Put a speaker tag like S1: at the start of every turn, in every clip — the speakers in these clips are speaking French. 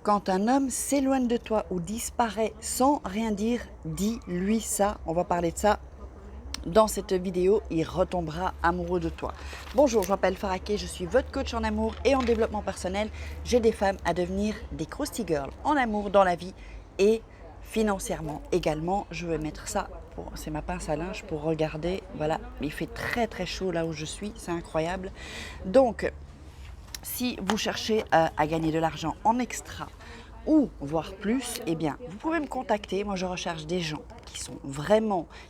S1: Quand un homme s'éloigne de toi ou disparaît sans rien dire, dis-lui ça. On va parler de ça dans cette vidéo. Il retombera amoureux de toi. Bonjour, je m'appelle Faraké, je suis votre coach en amour et en développement personnel. J'aide des femmes à devenir des Krusty Girls en amour, dans la vie et financièrement également. Je vais mettre ça, c'est ma pince à linge pour regarder. Voilà, il fait très très chaud là où je suis, c'est incroyable. Donc, si vous cherchez à gagner de l'argent en extra ou voire plus, eh bien, vous pouvez me contacter. Moi, je recherche des gens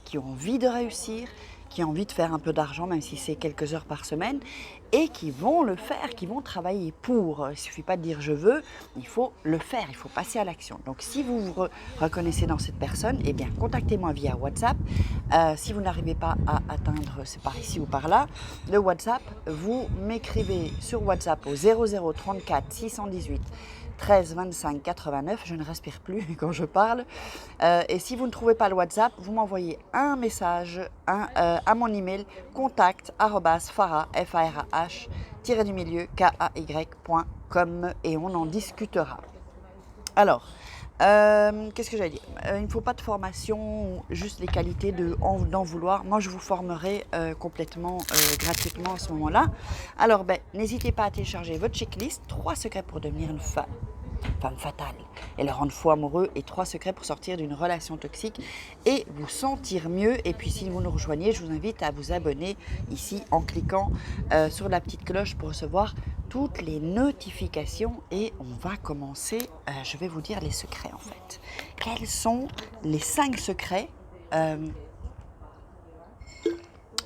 S1: qui ont envie de réussir, qui ont envie de faire un peu d'argent, même si c'est quelques heures par semaine, et qui vont le faire, qui vont travailler pour. Il ne suffit pas de dire je veux, il faut le faire, il faut passer à l'action. Donc, si vous vous reconnaissez dans cette personne, eh bien, contactez-moi via WhatsApp. Si vous n'arrivez pas à atteindre, c'est par ici ou par là, le WhatsApp, vous m'écrivez sur WhatsApp au 0034 618 13 25 89, je ne respire plus quand je parle. Et si vous ne trouvez pas le WhatsApp, vous m'envoyez un message à mon email contact@farah-kay.com et on en discutera. Alors, qu'est-ce que j'allais dire? Il ne faut pas de formation, juste les qualités d'en vouloir. Moi, je vous formerai complètement gratuitement à ce moment-là. Alors, n'hésitez pas à télécharger votre checklist, 3 secrets pour devenir une femme fatale et le rendre fou amoureux, et 3 secrets pour sortir d'une relation toxique et vous sentir mieux. Et puis si vous nous rejoignez, je vous invite à vous abonner ici en cliquant sur la petite cloche pour recevoir toutes les notifications. Et on va commencer, je vais vous dire les secrets en fait. Quels sont les 5 secrets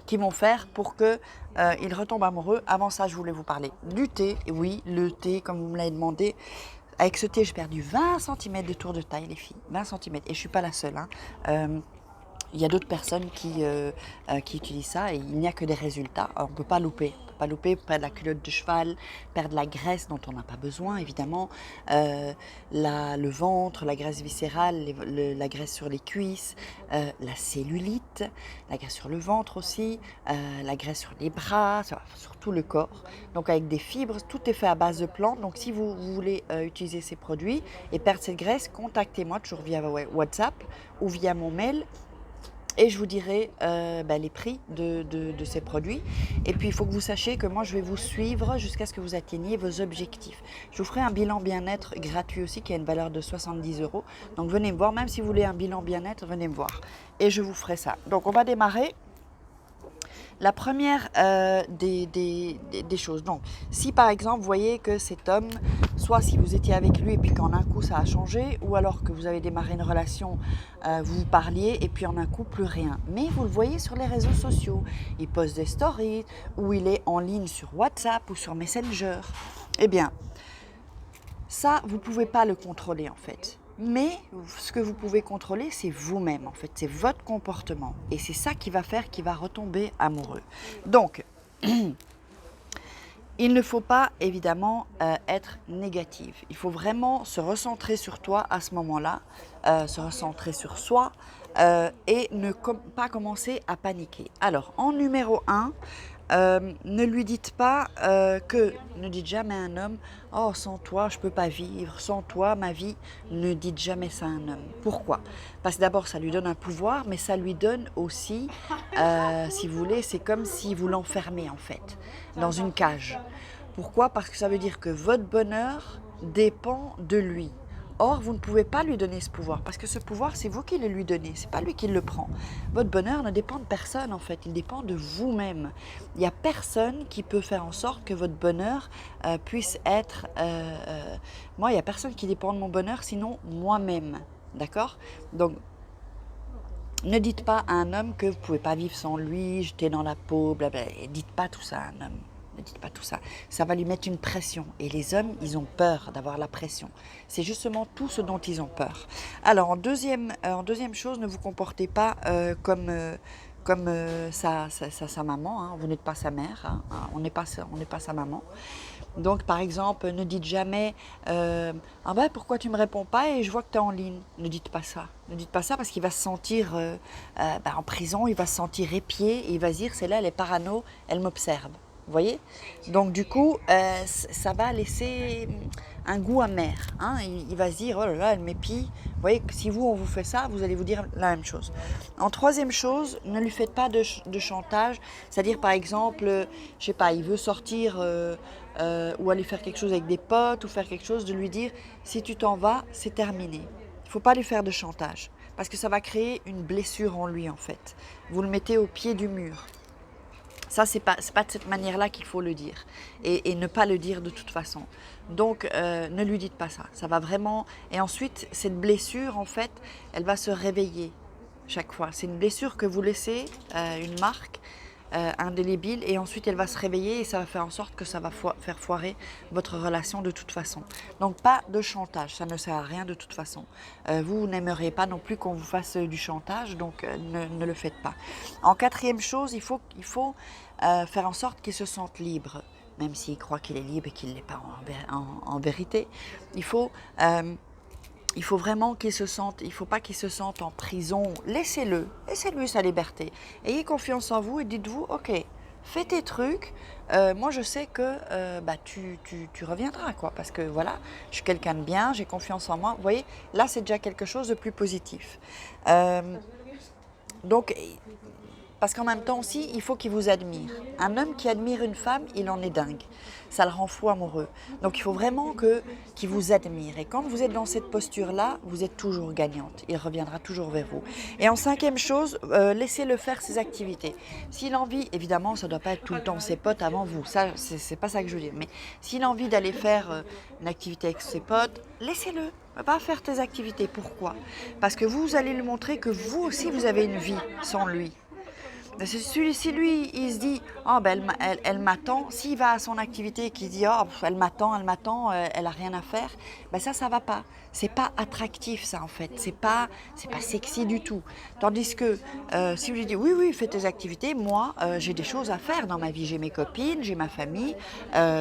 S1: qui vont faire pour qu'il retombe amoureux? Avant ça, je voulais vous parler du thé. Et oui, le thé, comme vous me l'avez demandé. Avec ce thé, j'ai perdu 20 cm de tour de taille, les filles. 20 cm. Et je ne suis pas la seule. Il y a d'autres personnes qui utilisent ça et il n'y a que des résultats. Alors, on ne peut pas louper. On ne peut pas louper, perdre la culotte de cheval, perdre la graisse dont on n'a pas besoin, évidemment. Le ventre, la graisse viscérale, la graisse sur les cuisses, la cellulite, la graisse sur le ventre aussi, la graisse sur les bras, sur tout le corps. Donc avec des fibres, tout est fait à base de plantes. Donc si vous voulez utiliser ces produits et perdre cette graisse, contactez-moi toujours via WhatsApp ou via mon mail. Et je vous dirai les prix de ces produits. Et puis, il faut que vous sachiez que moi, je vais vous suivre jusqu'à ce que vous atteigniez vos objectifs. Je vous ferai un bilan bien-être gratuit aussi, qui a une valeur de 70 €. Donc, venez me voir. Même si vous voulez un bilan bien-être, venez me voir. Et je vous ferai ça. Donc, on va démarrer. La première des choses. Donc, si par exemple, vous voyez que cet homme, soit si vous étiez avec lui et puis qu'en un coup ça a changé, ou alors que vous avez démarré une relation, vous vous parliez et puis en un coup plus rien. Mais vous le voyez sur les réseaux sociaux, il poste des stories, ou il est en ligne sur WhatsApp ou sur Messenger. Eh bien, ça, vous ne pouvez pas le contrôler en fait. Mais ce que vous pouvez contrôler, c'est vous-même en fait, c'est votre comportement. Et c'est ça qui va faire qu'il va retomber amoureux. Donc, il ne faut pas évidemment être négative. Il faut vraiment se recentrer sur toi à ce moment-là, se recentrer sur soi et ne pas commencer à paniquer. Alors, en numéro 1, ne lui dites pas ne dites jamais à un homme « Oh, sans toi, je ne peux pas vivre, sans toi, ma vie », ne dites jamais ça à un homme. Pourquoi? Parce que d'abord, ça lui donne un pouvoir, mais ça lui donne aussi, si vous voulez, c'est comme si vous l'enfermez en fait, dans une cage. Pourquoi? Parce que ça veut dire que votre bonheur dépend de lui. Or, vous ne pouvez pas lui donner ce pouvoir, parce que ce pouvoir, c'est vous qui le lui donnez, c'est pas lui qui le prend. Votre bonheur ne dépend de personne, en fait, il dépend de vous-même. Il n'y a personne qui peut faire en sorte que votre bonheur puisse être... moi, il n'y a personne qui dépend de mon bonheur, sinon moi-même, d'accord? Donc, ne dites pas à un homme que vous ne pouvez pas vivre sans lui, jeter dans la peau, blablabla. Dites pas tout ça à un homme. Ne dites pas tout ça. Ça va lui mettre une pression. Et les hommes, ils ont peur d'avoir la pression. C'est justement tout ce dont ils ont peur. Alors, en deuxième chose, ne vous comportez pas comme sa maman. Hein. Vous n'êtes pas sa mère. Hein. On n'est pas sa maman. Donc, par exemple, ne dites jamais ah ben, pourquoi tu ne me réponds pas et je vois que tu es en ligne. Ne dites pas ça. Ne dites pas ça parce qu'il va se sentir en prison, il va se sentir épié et il va se dire, celle-là, elle est parano, elle m'observe. Vous Vous voyez? Donc du coup, ça va laisser un goût amer. Hein. Il va se dire, oh là là, elle m'épie. Vous voyez que si vous, on vous fait ça, vous allez vous dire la même chose. En troisième chose, ne lui faites pas de chantage. C'est-à-dire, par exemple, je sais pas, il veut sortir ou aller faire quelque chose avec des potes ou faire quelque chose, de lui dire, si tu t'en vas, c'est terminé. Il ne faut pas lui faire de chantage parce que ça va créer une blessure en lui, en fait. Vous le mettez au pied du mur. Ça, c'est pas de cette manière-là qu'il faut le dire et ne pas le dire de toute façon. Donc, ne lui dites pas ça. Ça va vraiment... Et ensuite, cette blessure, en fait, elle va se réveiller chaque fois. C'est une blessure que vous laissez, une marque indélébile, et ensuite elle va se réveiller et ça va faire en sorte que ça va faire foirer votre relation de toute façon. Donc pas de chantage, ça ne sert à rien de toute façon. Vous n'aimeriez pas non plus qu'on vous fasse du chantage, donc ne le faites pas. En quatrième chose, il faut faire en sorte qu'il se sente libre, même s'il croit qu'il est libre et qu'il ne l'est pas en vérité. Il faut vraiment qu'il se sente, il ne faut pas qu'il se sente en prison. Laissez-lui sa liberté. Ayez confiance en vous et dites-vous, ok, fais tes trucs. Moi, je sais que tu reviendras, quoi, parce que voilà, je suis quelqu'un de bien, j'ai confiance en moi. Vous voyez, là, c'est déjà quelque chose de plus positif. Donc, parce qu'en même temps aussi, il faut qu'il vous admire. Un homme qui admire une femme, il en est dingue. Ça le rend fou amoureux. Donc il faut vraiment qu'il vous admire. Et quand vous êtes dans cette posture-là, vous êtes toujours gagnante. Il reviendra toujours vers vous. Et en cinquième chose, laissez-le faire ses activités. S'il a envie, évidemment, ça ne doit pas être tout le temps ses potes avant vous. Ça, c'est pas ça que je veux dire. Mais s'il a envie d'aller faire une activité avec ses potes, laissez-le. Va faire tes activités. Pourquoi? Parce que vous allez lui montrer que vous aussi, vous avez une vie sans lui. Si lui, il se dit, oh, ben, elle m'attend, s'il va à son activité et qu'il dit, oh, elle m'attend, elle a rien à faire, ben ça va pas. C'est pas attractif, ça, en fait. C'est pas sexy du tout. Tandis que si vous lui dites, oui, fais tes activités, moi, j'ai des choses à faire dans ma vie. J'ai mes copines, j'ai ma famille,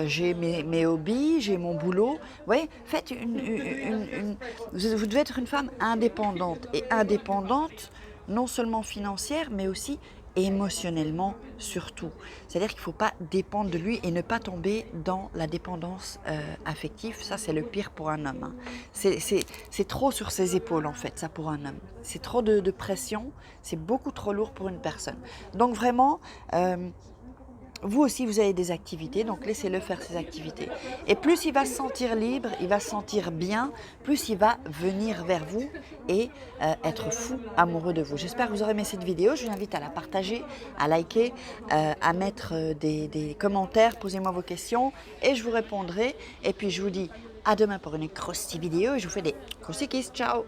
S1: j'ai mes hobbies, j'ai mon boulot. Vous voyez, faites vous devez être une femme indépendante. Et indépendante, non seulement financière, mais aussi émotionnellement surtout. C'est-à-dire qu'il ne faut pas dépendre de lui et ne pas tomber dans la dépendance affective. Ça, c'est le pire pour un homme. Hein. C'est trop sur ses épaules, en fait, ça, pour un homme. C'est trop de pression, c'est beaucoup trop lourd pour une personne. Donc vraiment... vous aussi, vous avez des activités, donc laissez-le faire ses activités. Et plus il va se sentir libre, il va se sentir bien, plus il va venir vers vous et être fou amoureux de vous. J'espère que vous aurez aimé cette vidéo. Je vous invite à la partager, à liker, à mettre des commentaires. Posez-moi vos questions et je vous répondrai. Et puis, je vous dis à demain pour une croustille vidéo et je vous fais des croustilles kiss. Ciao!